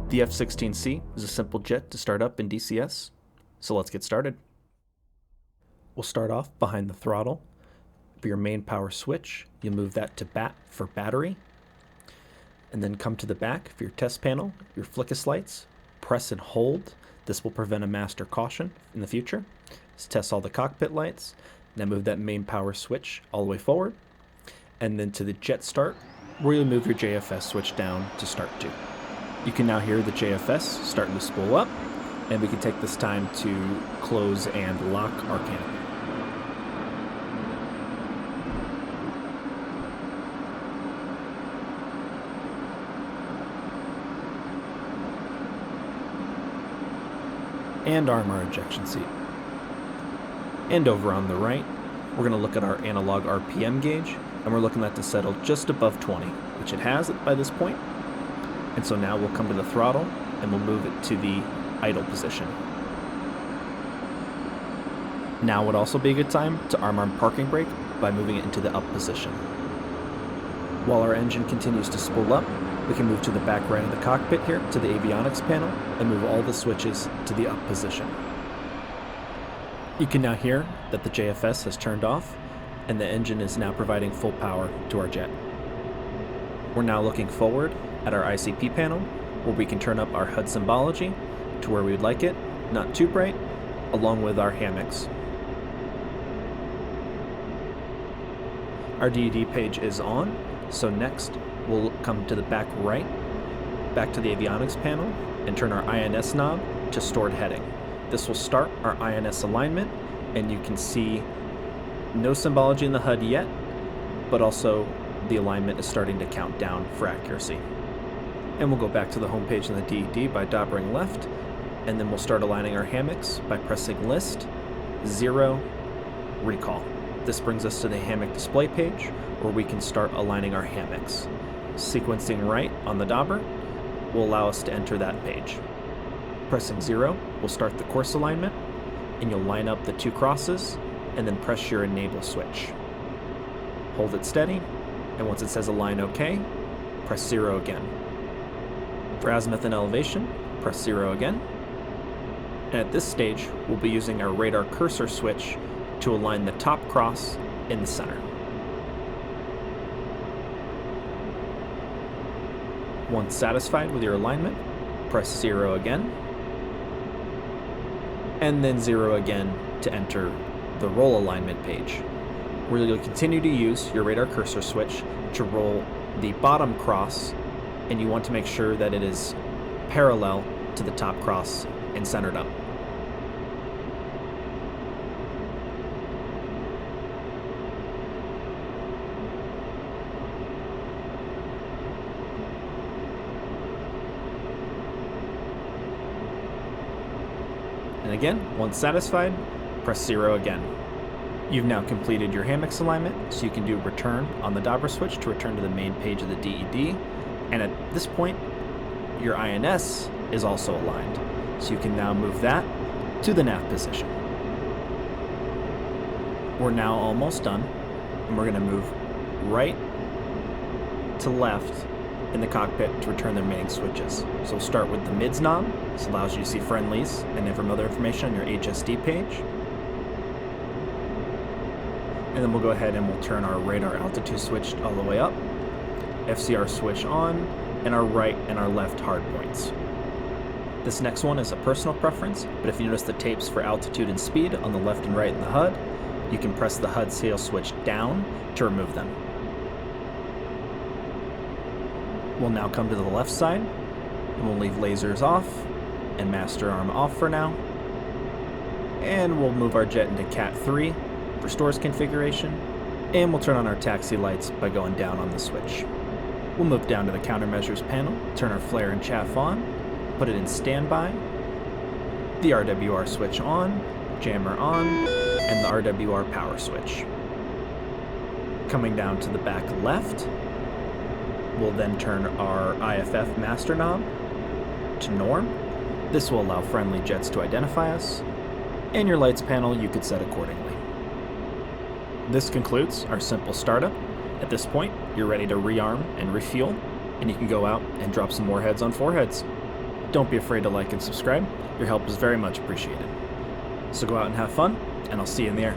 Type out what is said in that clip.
The F-16C is a simple jet to start up in DCS, so let's get started. We'll start off behind the throttle. For your main power switch, you'll move that to BAT for battery, and then come to the back for your test panel, your flickus lights, press and hold. This will prevent a master caution in the future. Let's test all the cockpit lights. Now move that main power switch all the way forward, and then to the jet start, where you'll move your JFS switch down to start to. You can now hear the JFS starting to spool up, and we can take this time to close and lock our canopy. And arm our ejection seat. And over on the right, we're going to look at our analog RPM gauge, and we're looking at to settle just above 20, which it has by this point. And so now we'll come to the throttle and we'll move it to the idle position. Now would also be a good time to arm our parking brake by moving it into the up position. While our engine continues to spool up, we can move to the back right of the cockpit here to the avionics panel and move all the switches to the up position. You can now hear that the JFS has turned off and the engine is now providing full power to our jet. We're now looking forward at our ICP panel, where we can turn up our HUD symbology to where we would like it, not too bright, along with our hammocks. Our DED page is on, so next we'll come to the back right, back to the avionics panel, and turn our INS knob to stored heading. This will start our INS alignment, and you can see no symbology in the HUD yet, but also the alignment is starting to count down for accuracy. And we'll go back to the home page in the DED by doubling left, and then we'll start aligning our hammocks by pressing list, 0, recall. This brings us to the hammock display page, where we can start aligning our hammocks. Sequencing right on the dauber will allow us to enter that page. Pressing 0 will start the course alignment, and you'll line up the two crosses, and then press your enable switch. Hold it steady, and once it says align OK, press 0 again. For azimuth and elevation, press 0 again. And at this stage, we'll be using our radar cursor switch to align the top cross in the center. Once satisfied with your alignment, press 0 again, and then 0 again to enter the roll alignment page, where you'll continue to use your radar cursor switch to roll the bottom cross, and you want to make sure that it is parallel to the top cross and centered up. And again, once satisfied, press 0 again. You've now completed your hammocks alignment, so you can do return on the dauber switch to return to the main page of the DED. And at this point, your INS is also aligned, so you can now move that to the nav position. We're now almost done, and we're going to move right to left in the cockpit to return the remaining switches. So we'll start with the mids knob. This allows you to see friendlies and other information on your HSD page. And then we'll go ahead and we'll turn our radar altitude switch all the way up, FCR switch on, and our right and our left hard points. This next one is a personal preference, but if you notice the tapes for altitude and speed on the left and right in the HUD, you can press the HUD sail switch down to remove them. We'll now come to the left side, and we'll leave lasers off and master arm off for now. And we'll move our jet into Cat 3 for stores configuration, and we'll turn on our taxi lights by going down on the switch. We'll move down to the countermeasures panel, turn our flare and chaff on, put it in standby, the RWR switch on, jammer on, and the RWR power switch. Coming down to the back left, we'll then turn our IFF master knob to norm. This will allow friendly jets to identify us, and your lights panel you could set accordingly. This concludes our simple startup. At this point, you're ready to rearm and refuel, and you can go out and drop some more heads on foreheads. don't be afraid to like and subscribe. Your help is very much appreciated. So go out and have fun, and I'll see you in the air.